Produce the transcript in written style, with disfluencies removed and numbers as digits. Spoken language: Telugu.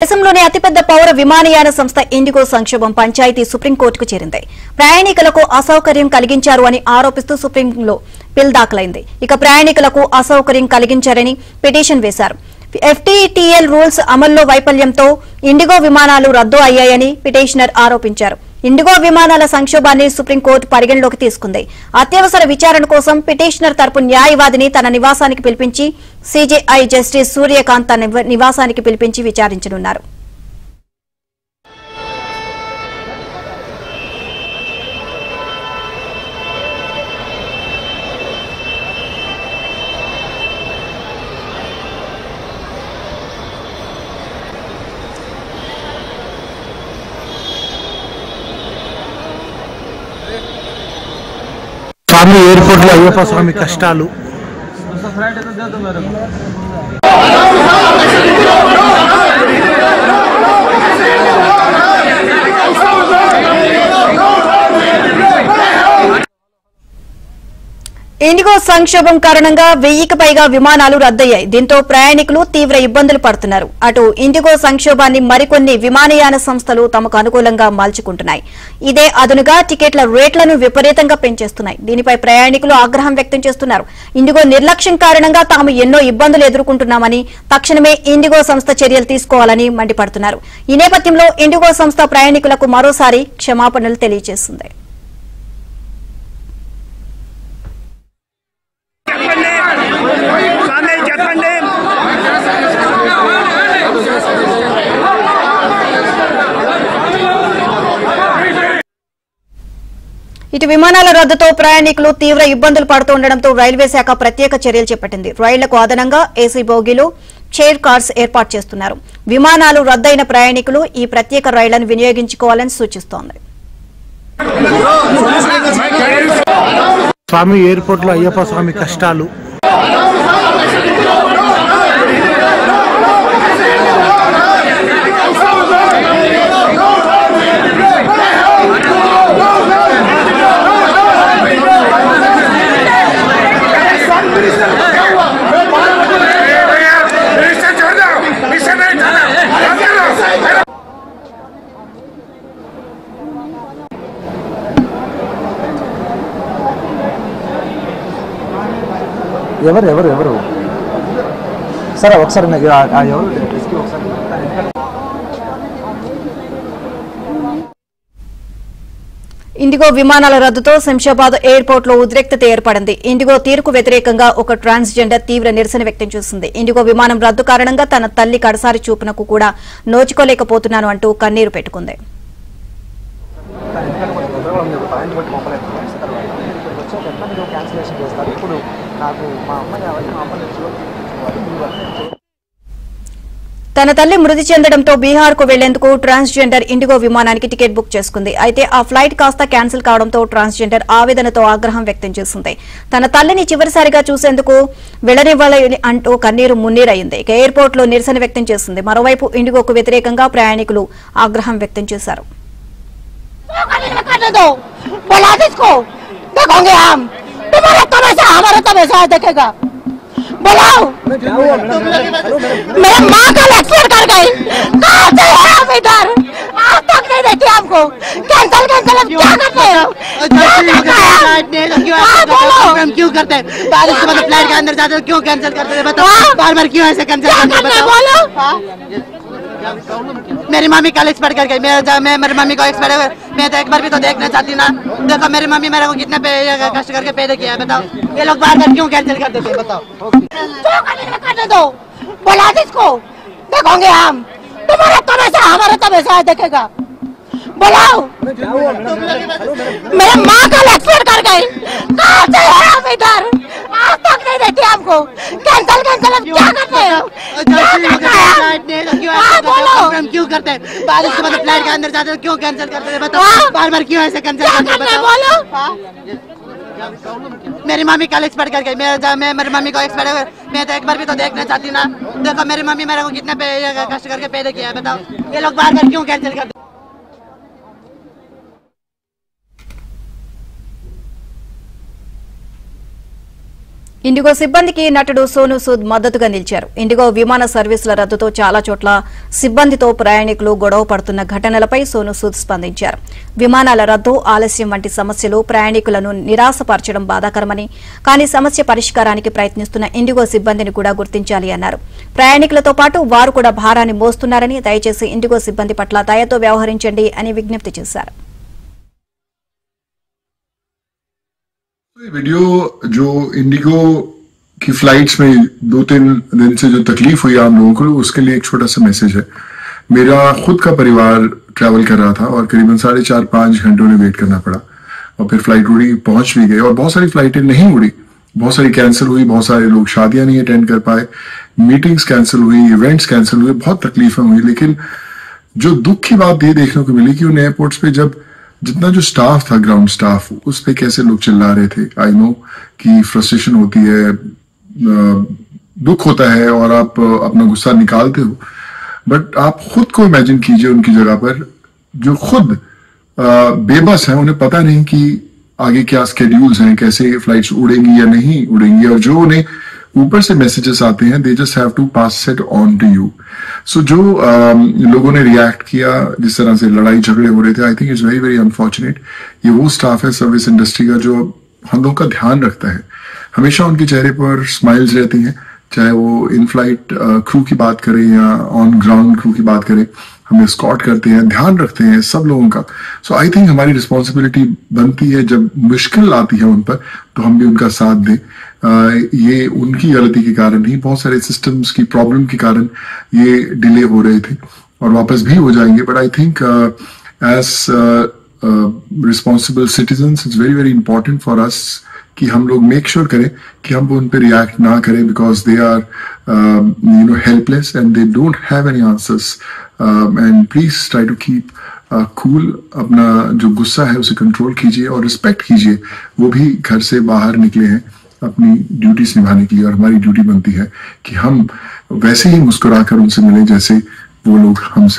దేశంలోనే అతిపెద్ద పౌర విమానయాన సంస్థ ఇండిగో సంక్షోభం పంచాయతీ సుప్రీంకోర్టుకు చేరింది. ప్రయాణికులకు అసౌకర్యం కలిగించారు అని ఆరోపిస్తూ సుప్రీంలో పిల్ దాఖలైంది. ఇక ప్రయాణికులకు అసౌకర్యం కలిగించారని పిటిషన్ వేశారు. ఎఫ్టీటీఎల్ రూల్స్ అమల్లో వైఫల్యంతో ఇండిగో విమానాలు రద్దు అయ్యాయని పిటిషనర్ ఆరోపించారు. ఇండిగో విమానాల సంక్షోభాన్ని సుప్రీంకోర్టు పరిగణలోకి తీసుకుంది. అత్యవసర విచారణ కోసం పిటిషనర్ తరపు న్యాయవాదిని తన నివాసానికి పిలిపించి సీజేఐ జస్టిస్ సూర్యకాంత్ తన నివాసానికి పిలిపించి విచారించనున్నారు. స్వామి ఎయిర్పోర్ట్ లో అయ్యప్ప స్వామి కష్టాలు. ఇండిగో సంక్షోభం కారణంగా 1000కి పైగా విమానాలు రద్దయ్యాయి. దీంతో ప్రయాణికులు తీవ్ర ఇబ్బందులు పడుతున్నారు. అటు ఇండిగో సంక్షోభాన్ని మరికొన్ని విమానయాన సంస్థలు తమకు అనుకూలంగా మలుచుకుంటున్నాయి. ఇదే అదునుగా టికెట్ల రేట్లను విపరీతంగా పెంచేస్తున్నాయి. దీనిపై ప్రయాణికులు ఆగ్రహం వ్యక్తం చేస్తున్నారు. ఇండిగో నిర్లక్ష్యం కారణంగా తాము ఎన్నో ఇబ్బందులు ఎదుర్కొంటున్నామని, తక్షణమే ఇండిగో సంస్థ చర్యలు తీసుకోవాలని మండిపడుతున్నారు. ఈ నేపథ్యంలో ఇండిగో సంస్థ ప్రయాణికులకు మరోసారి క్షమాపణలు తెలియజేస్తుంది. ఇటు విమానాల రద్దుతో ప్రయాణికులు తీవ్ర ఇబ్బందులు పడుతుండటంతో రైల్వే శాఖ ప్రత్యేక చర్యలు చేపట్టింది. రైళ్లకు అదనంగా ఏసీ బోగీలు, చైర్ కార్స్ ఏర్పాటు చేస్తున్నారు. విమానాలు రద్దయిన ప్రయాణికులు ఈ ప్రత్యేక రైళ్లను వినియోగించుకోవాలని సూచిస్తోంది. స్వామి ఎయిర్పోర్ట్ లో అయ్యప్ప స్వామి కష్టాలు. ఎవరు సరే ఒకసారి ఇండిగో విమానాల రద్దుతో శంషాబాద్ ఎయిర్పోర్ట్ లో ఉద్రిక్తత ఏర్పడింది. ఇండిగో తీరుకు వ్యతిరేకంగా ఒక ట్రాన్స్జెండర్ తీవ్ర నిరసన వ్యక్తం చేసింది. ఇండిగో విమానం రద్దు కారణంగా తన తల్లి కడసారి చూపునకు కూడా నోచుకోలేకపోతున్నాను అంటూ కన్నీరు పెట్టుకుంది. తన తల్లి మృతి చెందడంతో బీహార్ కు వెళ్లేందుకు ట్రాన్స్జెండర్ ఇండిగో విమానానికి టికెట్ బుక్ చేసుకుంది. అయితే ఆ ఫ్లైట్ కాస్త క్యాన్సిల్ కావడంతో ట్రాన్స్జెండర్ ఆవేదనతో ఆగ్రహం వ్యక్తం చేసింది. తన తల్లిని చివరిసారిగా చూసేందుకు వెళ్లనివ్వాలని అంటూ కన్నీరు మున్నీరయ్యింది. ఎయిర్పోర్ట్ లో నిరసన వ్యక్తం చేసింది. మరోవైపు ఇండిగోకు వ్యతిరేకంగా ప్రయాణికులు ఆగ్రహం వ్యక్తం చేశారు. बुलाओ, मेरे माँ का एक्सीडेंट कर गई, कहाँ से है आप इधर? आज तक नहीं देती हमको, कैंसिल अब क्या करते हैं? क्यों करते हैं? बारिश के बाद फ्लाइट के अंदर जाते हो क्यों कैंसिल करते हैं? बताओ बार क्यों ऐसे कैंसिल करते हैं? बोलो मेरी मम्मी कॉलेज पढ़ कर गई, मैं मेरी मम्मी को एक्सपायर, मैं तो एक बार भी तो देखना चाहती ना। देखो मेरी मम्मी मेरे को कितने कष्ट करके पैदा किया है, बताओ ये लोग बार क्यों कैंसिल कर देते हैं? बताओ करने दो, बुला जिसको, देखोगे हम, तुम्हारा तमाशा हमारा तमाशा देखेगा। बुलाओ, मेरे माँ का एक्सीडेंट कर गई, कहाँ से है आप इधर? आज तक नहीं देती हमको, कैंसिल अब क्या करते हैं? क्यों करते हैं? बारिश के बाद फ्लाइट के अंदर जाते हो क्यों कैंसिल करते हैं? बताओ बार क्यों ऐसे कैंसिल करते हैं? बोलो मेरी मम्मी कॉलेज पढ़ कर गई, मैं मेरी मम्मी को एक्सपायर, मैं तो एक बार भी तो देखना चाहती ना। देखो मेरी मम्मी मेरे को कितने कष्ट करके पैदा किया है, बताओ ये लोग बार क्यों कैंसिल करते हैं? ఇండిగో సిబ్బందికి నటుడు సోనూ సూద్ మద్దతుగా నిలిచారు. ఇండిగో విమాన సర్వీసుల రద్దుతో చాలా చోట్ల సిబ్బందితో ప్రయాణికులు గొడవ పడుతున్న ఘటనలపై సోనూ సూద్ స్పందించారు. విమానాల రద్దు, ఆలస్యం వంటి సమస్యలు ప్రయాణికులను నిరాశపరచడం బాధాకరమని, కానీ సమస్య పరిష్కారానికి ప్రయత్నిస్తున్న ఇండిగో సిబ్బందిని కూడా గుర్తించాలి అన్నారు. ప్రయాణికులతో పాటు వారు కూడా భారాన్ని మోస్తున్నారని, దయచేసి ఇండిగో సిబ్బంది పట్ల దయతో వ్యవహరించండి అని విజ్ఞప్తి చేశారు. वीडियो जो इंडिगो की फ्लाइट्स में 2-3 दिन से जो तकलीफ हुई आप लोगों को, उसके लिए एक छोटा सा मैसेज है। मेरा खुद का परिवार ट्रैवल कर रहा था और करीबन 4.5-5 घंटों में वेट करना पड़ा और फिर फ्लाइट उड़ी, पहुंच भी गए और बहुत सारी फ्लाइटें नहीं उड़ी, बहुत सारी कैंसिल हुई, बहुत सारे लोग शादियां नहीं अटेंड कर पाए, मीटिंग्स कैंसिल हुई, इवेंट्स कैंसिल हुए, बहुत तकलीफें हुई। लेकिन जो दुख की बात ये देखने को मिली कि उन एयरपोर्ट्स पे जब जितना जो स्टाफ था, ग्राउंड स्टाफ, उस पे कैसे लोग चिल्ला रहे थे। आई नो कि फ्रस्ट्रेशन होती है, दुख होता है और आप अपना गुस्सा निकालते हो, बट आप खुद को इमेजिन कीजिए उनकी जगह पर जो खुद बेबस हैं, उन्हें पता नहीं कि आगे क्या स्केड्यूल्स हैं, कैसे फ्लाइट्स उड़ेंगी या नहीं उड़ेंगी, और जो उन्हें ऊपर से मैसेजेस आते हैं, they just have to pass it on to you. So जो लोगों ने रिएक्ट किया, जिस तरह से लड़ाई झगड़े हो रहे थे, I think it's very very unfortunate. ये वो स्टाफ है सर्विस इंडस्ट्री का जो हम लोगों का ध्यान रखता है, हमेशा उनके चेहरे पर स्माइल्स रहती हैं, चाहे वो इन फ्लाइट क्रू की बात करें या ऑन ग्राउंड क्रू की बात करें, हम एस्कॉर्ट करते हैं, ध्यान रखते हैं सब लोगों का। सो आई थिंक हमारी रिस्पॉन्सिबिलिटी बनती है, जब मुश्किल आती है उन पर तो हम भी उनका साथ दें। ये उनकी गलती के कारण ही, बहुत सारे सिस्टम्स की प्रॉब्लम के कारण ये डिले हो रहे थे और वापस भी हो जाएंगे। But I think as responsible citizens it's very very important for us कि हम लोग मेक श्योर करें कि हम उन पर रिएक्ट ना करें, because they are helpless and they don't have any answers. And please try to keep cool, अपना जो गुस्सा है उसे कंट्रोल कीजिए और रिस्पेक्ट कीजिए। वो भी घर से बाहर निकले हैं अपनी ड्यूटीज निभाने के लिए, और हमारी ड्यूटी बनती है कि हम वैसे ही मुस्कुराकर उनसे मिलें जैसे वो लोग हमसे